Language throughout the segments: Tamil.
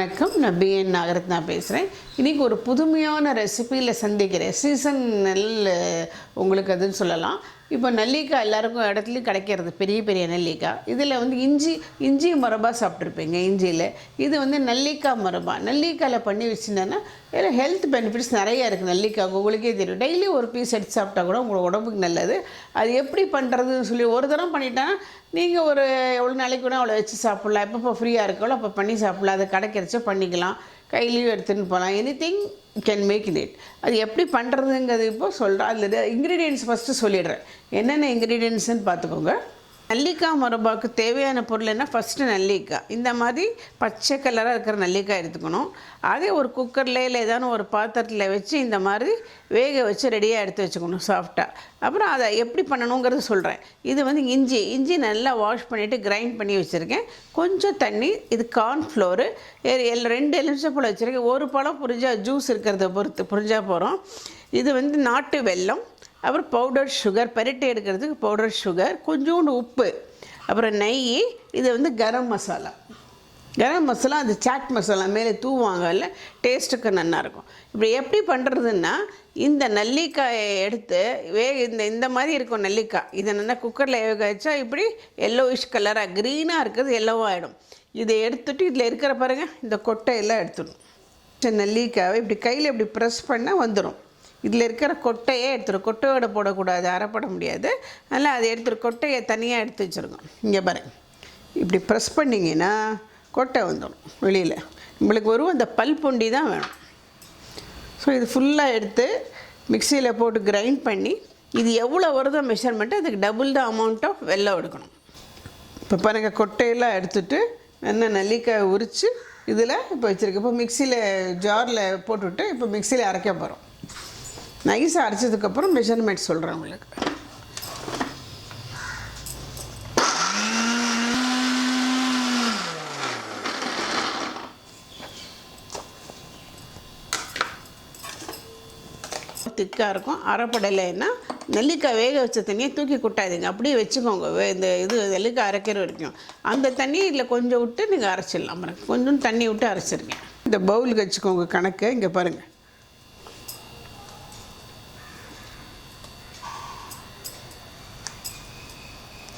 வணக்கம், நான் பிஎன் நாகரத்னா பேசுகிறேன். இன்றைக்கி ஒரு புதுமையான ரெசிபியில் சந்திக்கிறேன். சீசனல் உங்களுக்கு அதுன்னு சொல்லலாம். இப்போ நெல்லிக்காய் எல்லாருக்கும் இடத்துலையும் கிடைக்கிறது, பெரிய பெரிய நெல்லிக்காய். இதில் வந்து இஞ்சி மரபா சாப்பிட்ருப்பீங்க. இஞ்சியில் இது வந்து நெல்லிக்காய் மரபா. நெல்லிக்காயில் பண்ணி வச்சுருந்தேன்னா இதில் ஹெல்த் பெனிஃபிட்ஸ் நிறையா இருக்குது. நெல்லிக்காய் உங்களுக்கே தெரியும். டெய்லி ஒரு பீஸ் எடுத்து சாப்பிட்டா கூட உங்களுக்கு உடம்புக்கு நல்லது. அது எப்படி பண்ணுறதுன்னு சொல்லி ஒரு தரம் பண்ணிட்டேன்னா நீங்கள் ஒரு எவ்வளோ நாளைக்கு கூட அவ்வளோ வச்சு சாப்பிட்லாம். எப்போ ஃப்ரீயாக இருக்கோ அப்போ பண்ணி சாப்பிட்லாம். அது கிடைக்கிறச்ச பண்ணிக்கலாம். கையிலையும் எடுத்துகிட்டு போகலாம். Anything can make it. அது எப்படி பண்ணுறதுங்கிறது இப்போ சொல்கிறேன். அதில் இன்க்ரீடியன்ட்ஸ் ஃபஸ்ட்டு சொல்லிடுறேன். என்னென்ன இன்க்ரீடியன்ட்ஸ்ன்னு பார்த்துக்கோங்க. நெல்லிக்காய் மரபாவுக்கு தேவையான பொருள் என்ன? ஃபஸ்ட்டு நெல்லிக்காய். இந்த மாதிரி பச்சை கலராக இருக்கிற நெல்லிக்காய் எடுத்துக்கணும். அதே ஒரு குக்கரில் இல்லை ஏதாவது ஒரு பாத்திரத்தில் வச்சு இந்த மாதிரி வேக வச்சு ரெடியாக எடுத்து வச்சுக்கணும் சாஃப்டாக. அப்புறம் அதை எப்படி பண்ணணுங்கிறது சொல்கிறேன். இது வந்து இஞ்சி நல்லா வாஷ் பண்ணிவிட்டு கிரைண்ட் பண்ணி வச்சுருக்கேன். கொஞ்சம் தண்ணி, இது கார்ன்ஃப்ளோரு, 2 எலுமிச்சைப்பழம் வச்சுருக்கேன். ஒரு பழம் ஜூஸ் இருக்கிறத பொறுத்து புரிஞ்சால் போகிறோம். இது வந்து நாட்டு வெல்லம், அப்புறம் பவுடர் சுகர், பரட்டி எடுக்கிறதுக்கு பவுடர் சுகர், கொஞ்சோண்டு உப்பு, அப்புறம் நெய். இது வந்து கரம் மசாலா. அது சாட் மசாலா மேலே தூவாங்கல்ல, டேஸ்ட்டுக்கு நல்லாயிருக்கும். இப்படி எப்படி பண்ணுறதுன்னா, இந்த நெல்லிக்காயை எடுத்து இந்த மாதிரி இருக்கும் நெல்லிக்காய். இதை நல்லா குக்கரில் வேக வச்சா இப்படி எல்லோயிஷ் கலராக க்ரீனாக இருக்கிறது எல்லோவாகிடும். இதை எடுத்துகிட்டு இதில் இருக்கிற பாருங்கள், இந்த கொட்டையெல்லாம் எடுத்துடும். நெல்லிக்காவை இப்படி கையில் இப்படி ப்ரெஸ் பண்ணால் வந்துடும். இதில் இருக்கிற கொட்டையே எடுத்துடும். கொட்டையோட போடக்கூடாது, அரைப்பட முடியாது. அதனால் அதை கொட்டையை தனியாக எடுத்து வச்சுருக்கோம். இங்கே பாருங்கள், இப்படி ப்ரெஸ் பண்ணிங்கன்னா கொட்டை வந்துடும் வெளியில். நம்மளுக்கு வரும் அந்த பல்பொண்டி தான் வேணும். ஸோ இது ஃபுல்லாக எடுத்து மிக்சியில் போட்டு கிரைண்ட் பண்ணி, இது எவ்வளோ வருதோ மெஷர்மெண்ட்டு அதுக்கு டபுள் த அமௌண்ட் ஆஃப் வெல்லம் எடுக்கணும். இப்போ பாருங்கள், கொட்டையெல்லாம் எடுத்துகிட்டு என்ன நெல்லிக்காய் உரித்து இதில் இப்போ வச்சுருக்கு. இப்போ மிக்சியில் ஜாரில் போட்டுவிட்டு இப்போ மிக்சியில் அரைக்க போகிறோம். நைஸாக அரைச்சதுக்கப்புறம் மெஷர்மெண்ட் சொல்கிறேன் உங்களுக்கு. திக்காக இருக்கும். அரைப்படலைன்னா நெல்லிக்காய் வேக வச்ச தண்ணியை தூக்கி கொட்டாதீங்க, அப்படியே வச்சுக்கோங்க. இந்த நெல்லிக்காய் அரைக்கிற வரைக்கும் அந்த தண்ணி இதில் கொஞ்சம் விட்டு நீங்கள் அரைச்சிடலாம். கொஞ்சம் தண்ணி விட்டு அரைச்சிருக்கேன். இந்த பவுலுக்கு வச்சுக்கோங்க கணக்கு. இங்கே பாருங்கள்,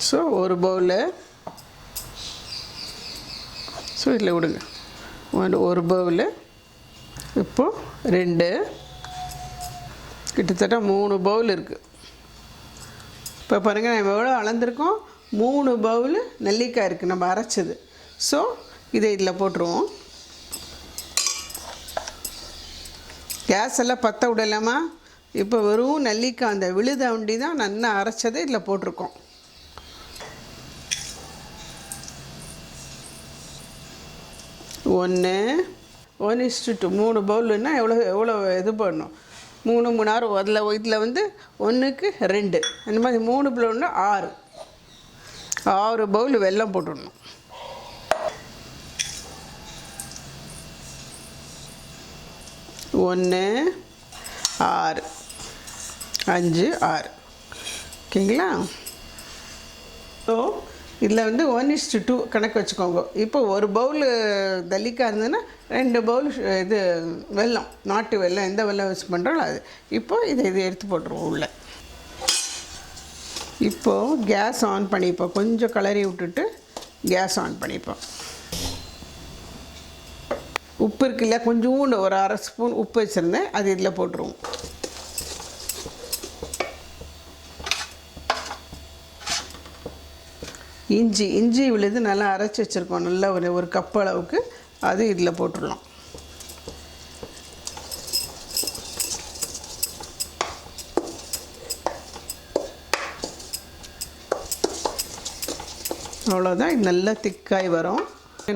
ஸோ ஒரு பவுலு. ஸோ இதில் விடுங்க, ஒரு பவுலு. இப்போது 2, கிட்டத்தட்ட 3 பவுல் இருக்குது. இப்போ பாருங்கள், நம்ம எவ்வளோ அளந்துருக்கோம்? 3 பவுல் நெல்லிக்காய் இருக்குது நம்ம அரைச்சது. ஸோ இதை இதில் போட்டுருவோம். கேஸ் எல்லாம் பற்ற விடலாமா? இப்போ வெறும் நெல்லிக்காய் அந்த விழுத வண்டி தான் நல்லா அரைச்சதை இதில் போட்டிருக்கோம். ஒன்று 1:2 3 பவுலுன்னா எவ்வளோ இது பண்ணணும்? 3 3 6. இதில் வந்து 1க்கு 2, அந்த மாதிரி 3 பவுல்னா 6 பவுல் வெல்லம் போட்டுடணும். ஒன்று 6 5 6. ஓகேங்களா? ஸோ இதில் வந்து 1:2 கணக்கு வச்சுக்கோங்க. இப்போ ஒரு பவுல் நெல்லிக்காய் இருந்ததுன்னா 2 பவுல் இது வெல்லம், நாட்டு வெல்லம், எந்த வெல்லம் வச்சு பண்ணுறோம் அது. இப்போது இதை எடுத்து போட்டுருவோம் உள்ள. இப்போது கேஸ் ஆன் பண்ணிப்போம். கொஞ்சம் கிளறி விட்டுட்டு கேஸ் ஆன் பண்ணிப்போம். உப்பு இருக்குல்ல, கொஞ்சோண்டு ஒரு 1/2 ஸ்பூன் உப்பு வச்சுருந்தேன், அது இதில் போட்டுருவோம். இஞ்சி விழுது நல்லா அரைச்சி வச்சுருக்கோம். நல்லா ஒரு கப் அளவுக்கு, அது இதில் போட்டுடலாம். அவ்வளோதான். இது நல்லா திக்காய் வரும்.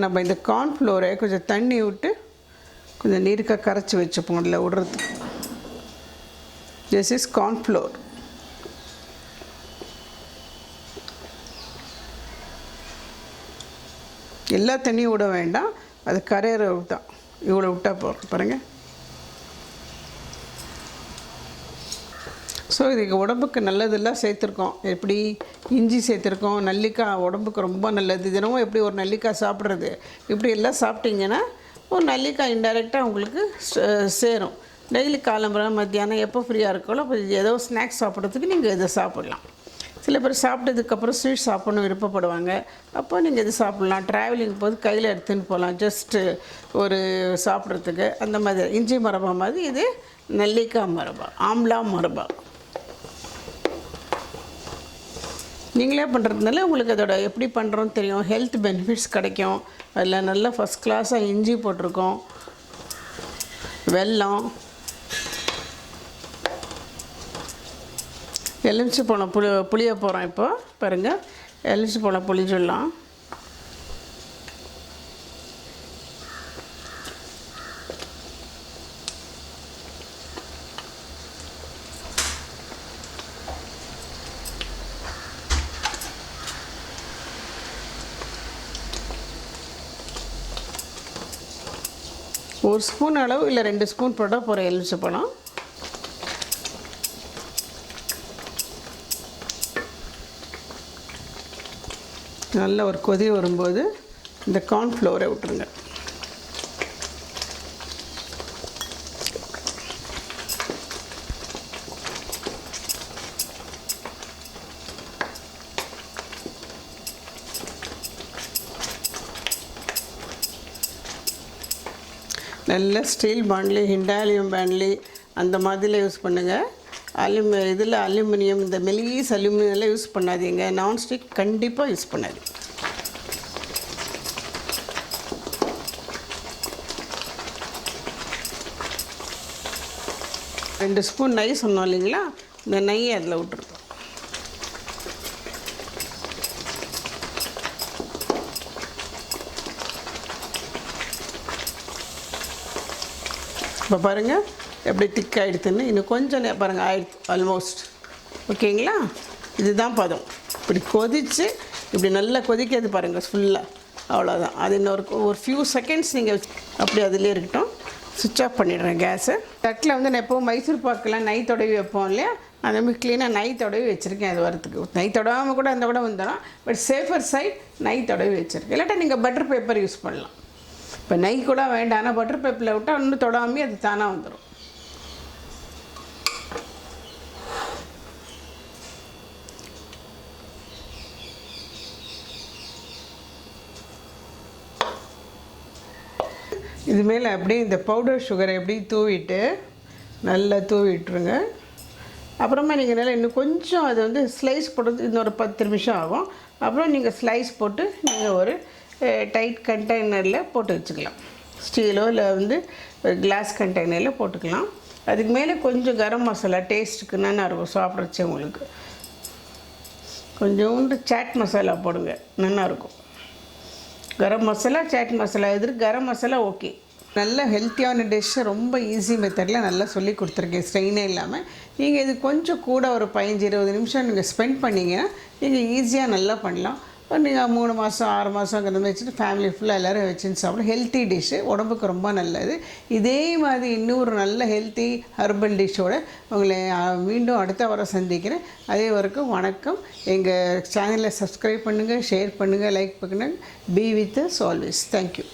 நம்ம இந்த கார்ன்ஃப்ளோரை கொஞ்சம் தண்ணி விட்டு கொஞ்சம் நீருக்காக கரைச்சி வச்சுப்போம் அதில் விடுறதுக்கு. This is cornflour. எல்லா தண்ணியும் விட வேண்டாம், அது கரையிற தான். இவ்வளோ விட்டால் போகிறோம் பாருங்கள். ஸோ இதுக்கு உடம்புக்கு நல்லதெல்லாம் சேர்த்துருக்கோம். எப்படி இஞ்சி சேர்த்துருக்கோம், நெல்லிக்காய் உடம்புக்கு ரொம்ப நல்லது. தினமும் எப்படி ஒரு நெல்லிக்காய் சாப்பிட்றது, இப்படி எல்லாம் சாப்பிட்டிங்கன்னா ஒரு நெல்லிக்காய் இன்டெரக்டாக உங்களுக்கு சேரும். டெய்லி காலம்பரம் மத்தியானம் எப்போ ஃப்ரீயாக இருக்கோ அப்போ ஏதோ ஸ்நாக்ஸ் சாப்பிட்றதுக்கு நீங்கள் இதை சாப்பிட்லாம். சில பேர் சாப்பிட்டதுக்கப்புறம் ஸ்வீட் சாப்பிட்ணும் விருப்பப்படுவாங்க. அப்போ நீங்கள் இது சாப்பிட்லாம். ட்ராவலிங் போது கையில் எடுத்துன்னு போகலாம், ஜஸ்ட்டு ஒரு சாப்பிட்றதுக்கு. அந்த மாதிரி இஞ்சி மரபா மாதிரி இது நெல்லிக்காய் மரபா, ஆம்லா மரபா. நீங்களே பண்ணுறதுனால உங்களுக்கு அதோட எப்படி பண்ணுறோன்னு தெரியும். ஹெல்த் பெனிஃபிட்ஸ் கிடைக்கும். அதில் நல்லா ஃபஸ்ட் கிளாஸாக இஞ்சி போட்டிருக்கோம், வெல்லம், எலுமிச்சி பழம் புளிய போகிறோம். இப்போ பாருங்கள், எலுமிச்சி பழம் புளிஞ்சிடலாம். ஒரு ஸ்பூன் அளவு இல்லை 2 ஸ்பூன் போட்டால் போகிற எலுமிச்சை பழம். நல்ல ஒரு கொதி வரும்போது இந்த கார்ன்ஃப்ளவரை விட்டுருங்க. நல்ல ஸ்டீல் பாண்ட்லி, ஹிண்டாலியம் பாண்ட்லி அந்த மாதிரிலாம் யூஸ் பண்ணுங்கள். இதில் அலுமினியம், இந்த மெலிஸ் அலுமினியம்லாம் யூஸ் பண்ணாதீங்க. நான்ஸ்டிக் கண்டிப்பாக யூஸ் பண்ணாதீங்க. ரெண்டு ஸ்பூன் நெய் சொன்னோம் இல்லைங்களா, இந்த நெய்யை அதில் விட்டுருக்கோம். இப்போ பாருங்கள் எப்படி திக் ஆகிடுதுன்னு. இன்னும் கொஞ்சம் பாருங்கள் ஆயிடுச்சு ஆல்மோஸ்ட். ஓகேங்களா, இதுதான் பதம். இப்படி கொதித்து இப்படி நல்லா கொதிக்கிறது பாருங்கள் ஃபுல்லாக. அவ்வளோதான். அது ஒரு ஃபியூ செகண்ட்ஸ் நீங்கள் அப்படி அதிலே இருக்கட்டும். சுவிட்ச் ஆஃப் பண்ணிடுறேன் கேஸை. தட்டில் வந்து நான் எப்போவும் மைசூர் பாக்கெலாம் நெய் தடவி வைப்போம் இல்லையா, அந்த மாதிரி க்ளீனாக நெய் தடவி வச்சுருக்கேன். அது வரத்துக்கு நெய் தடவாமல் கூட அந்த கூட வந்துடும். பட் சேஃபர் சைட் நெய் தடவி வச்சுருக்கேன். இல்லாட்டா நீங்கள் பட்டர் பேப்பர் யூஸ் பண்ணலாம். இப்போ நெய் கூட வேண்டாம், ஆனால் பட்டர் பேப்பரில் விட்டால் இன்னும் தொடாமே அது தானாக வந்துடும். இது மேலே அப்படியே இந்த பவுடர் சுகரை எப்படி தூவிட்டு நல்லா தூவிட்டுருங்க. அப்புறமா நீங்கள் நல்லா இன்னும் கொஞ்சம் அது வந்து ஸ்லைஸ் போடுறது இன்னொரு 10 நிமிஷம் ஆகும். அப்புறம் நீங்கள் ஸ்லைஸ் போட்டு நீங்கள் ஒரு டைட் கண்டெய்னரில் போட்டு வச்சுக்கலாம். ஸ்டீலோ இல்லை வந்து கிளாஸ் கண்டெய்னரில் போட்டுக்கலாம். அதுக்கு மேலே கொஞ்சம் கரம் மசாலா டேஸ்ட்டுக்கு நல்லா இருக்கும். சாப்பிட்றச்சு உங்களுக்கு கொஞ்சோண்டு சாட் மசாலா போடுங்க, நல்லாயிருக்கும். Garam masala, chat masala, garam masala okay. நல்ல ஹெல்த்தியான டிஷ்ஷை ரொம்ப ஈஸி மெத்தடில் நல்லா சொல்லி கொடுத்துருக்கேன், ஸ்ட்ரெயினே இல்லாமல். நீங்கள் இது கொஞ்சம் கூட ஒரு 15-20 நிமிஷம் நீங்கள் ஸ்பெண்ட் பண்ணிங்கன்னா நீங்கள் ஈஸியாக நல்லா பண்ணலாம். நீங்கள் 3 மாதம் 6 மாதங்கிறது வச்சுட்டு ஃபேமிலி ஃபுல்லாக எல்லோரும் வச்சுன்னு சாப்பிடும். ஹெல்த்தி டிஷ்ஷு, உடம்புக்கு ரொம்ப நல்லது. இதே மாதிரி இன்னொரு நல்ல ஹெல்த்தி ஹெர்பல் டிஷ்ஷோடு உங்களை மீண்டும் அடுத்த வாரம் சந்திக்கிறேன். அதே வரைக்கும் வணக்கம். எங்கள் சேனலை சப்ஸ்கிரைப் பண்ணுங்கள், ஷேர் பண்ணுங்கள், லைக் பண்ணுங்கள். Be with us always. Thank you.